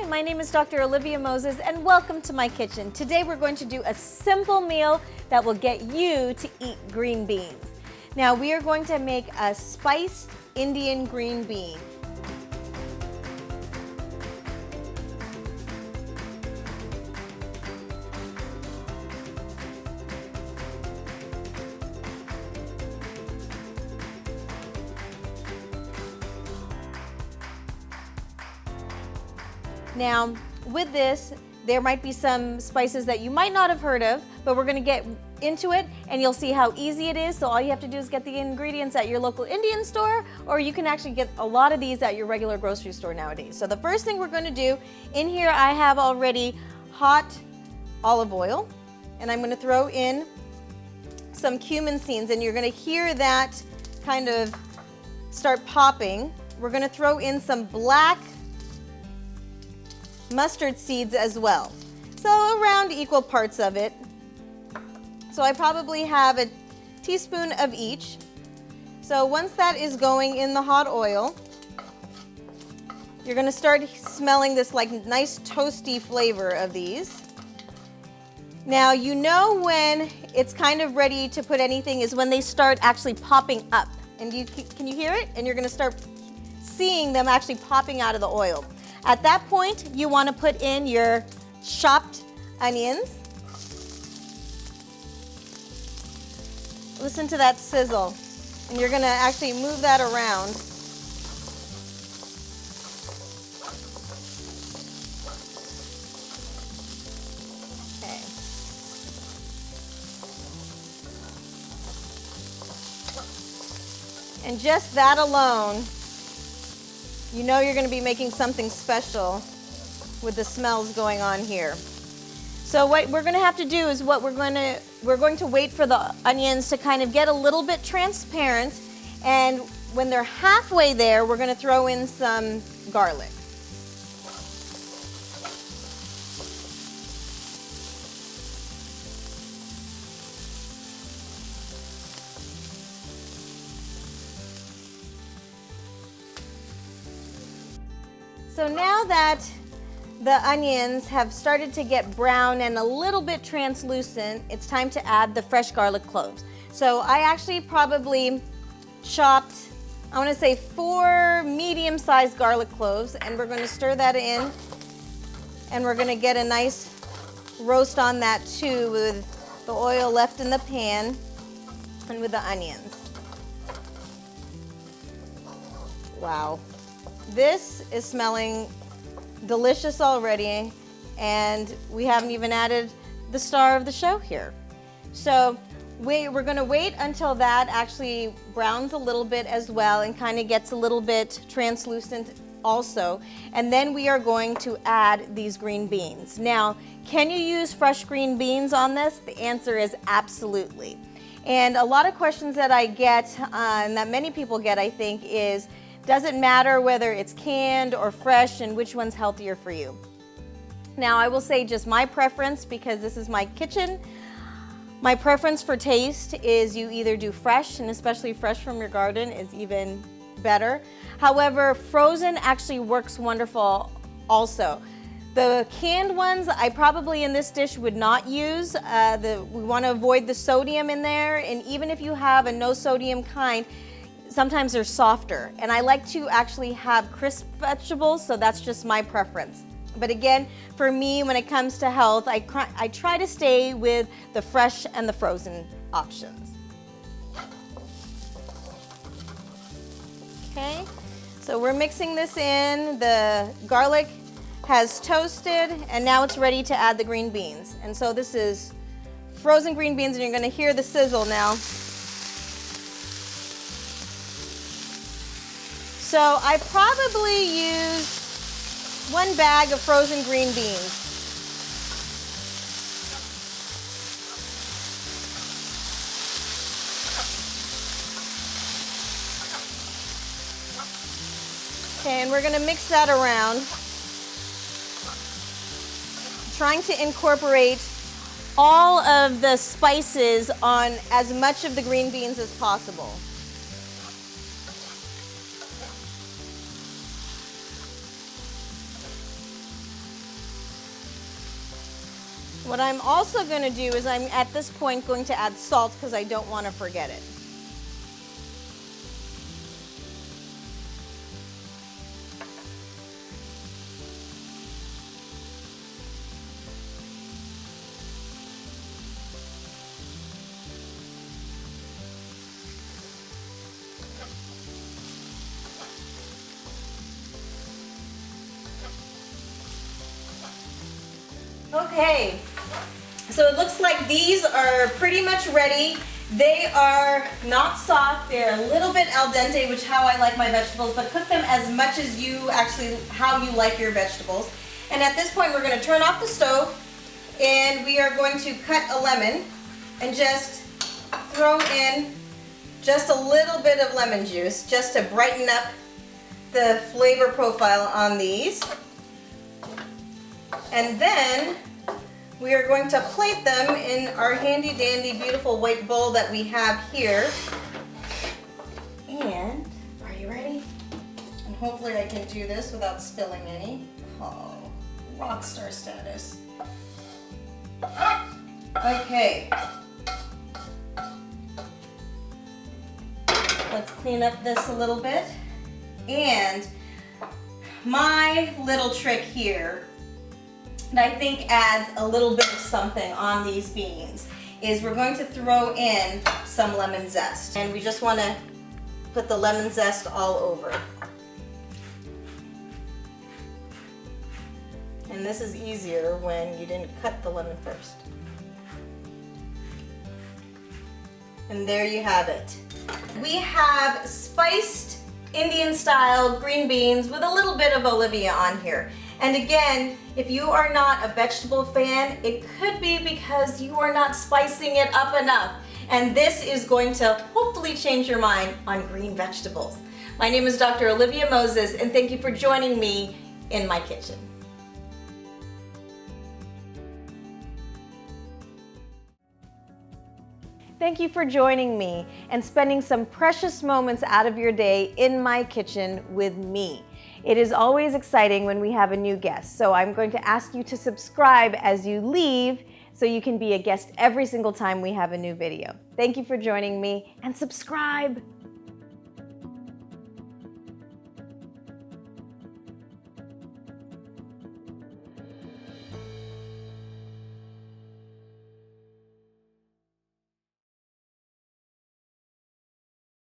my name is Dr. Olivia Moses and welcome to my kitchen. Today we're going to do a simple meal that will get you to eat green beans. Now we are going to make a spiced Indian green bean. Now, with this, there might be some spices that you might not have heard of, but we're gonna get into it and you'll see how easy it is. So all you have to do is get the ingredients at your local Indian store, or you can actually get a lot of these at your regular grocery store nowadays. So the first thing we're gonna do, in here I have already hot olive oil, and I'm gonna throw in some cumin seeds, and you're gonna hear that kind of start popping. We're gonna throw in some black mustard seeds as well. So around equal parts of it. So I probably have a teaspoon of each. So once that is going in the hot oil, you're gonna start smelling this like nice toasty flavor of these. Now you know when it's kind of ready to put anything is when they start actually popping up. And can you hear it? And you're gonna start seeing them actually popping out of the oil. At that point, you want to put in your chopped onions. Listen to that sizzle. And you're going to actually move that around. Okay. And just that alone, you know you're going to be making something special with the smells going on here. So what we're going to have to do is we're going to wait for the onions to kind of get a little bit transparent, and when they're halfway there, we're going to throw in some garlic. So now that the onions have started to get brown and a little bit translucent, it's time to add the fresh garlic cloves. So I actually probably chopped, I want to say 4 medium-sized garlic cloves, and we're going to stir that in, and we're going to get a nice roast on that too with the oil left in the pan and with the onions. Wow. This is smelling delicious already, and we haven't even added the star of the show here. So we're going to wait until that actually browns a little bit as well and kind of gets a little bit translucent also. And then we are going to add these green beans. Now, can you use fresh green beans on this? The answer is absolutely. And a lot of questions that I get, and that many people get, I think, is, does it matter whether it's canned or fresh, and which one's healthier for you? Now, I will say just my preference, because this is my kitchen, my preference for taste is you either do fresh, and especially fresh from your garden is even better. However, frozen actually works wonderful also. The canned ones, I probably in this dish would not use. We want to avoid the sodium in there, and even if you have a no sodium kind, sometimes they're softer, and I like to actually have crisp vegetables, so that's just my preference. But again, for me, when it comes to health, I try to stay with the fresh and the frozen options. Okay, so we're mixing this in. The garlic has toasted, and now it's ready to add the green beans. And so this is frozen green beans, and you're gonna hear the sizzle now. So I probably used 1 bag of frozen green beans. Okay, and we're going to mix that around, trying to incorporate all of the spices on as much of the green beans as possible. What I'm also going to do is I'm at this point going to add salt because I don't want to forget it. Okay, so it looks like these are pretty much ready. They are not soft, they're a little bit al dente, which is how I like my vegetables, but cook them as much as you actually, how you like your vegetables. And at this point, we're gonna turn off the stove and we are going to cut a lemon and just throw in just a little bit of lemon juice just to brighten up the flavor profile on these. And then we are going to plate them in our handy dandy beautiful white bowl that we have here. And, are you ready? And hopefully I can do this without spilling any. Oh, rock star status. Okay. Let's clean up this a little bit. And my little trick here that I think adds a little bit of something on these beans is we're going to throw in some lemon zest. And we just want to put the lemon zest all over. And this is easier when you didn't cut the lemon first. And there you have it. We have spiced Indian style green beans with a little bit of Olivia on here. And again, if you are not a vegetable fan, it could be because you are not spicing it up enough. And this is going to hopefully change your mind on green vegetables. My name is Dr. Olivia Moses, and thank you for joining me in my kitchen. Thank you for joining me and spending some precious moments out of your day in my kitchen with me. It is always exciting when we have a new guest, so I'm going to ask you to subscribe as you leave so you can be a guest every single time we have a new video. Thank you for joining me, and subscribe.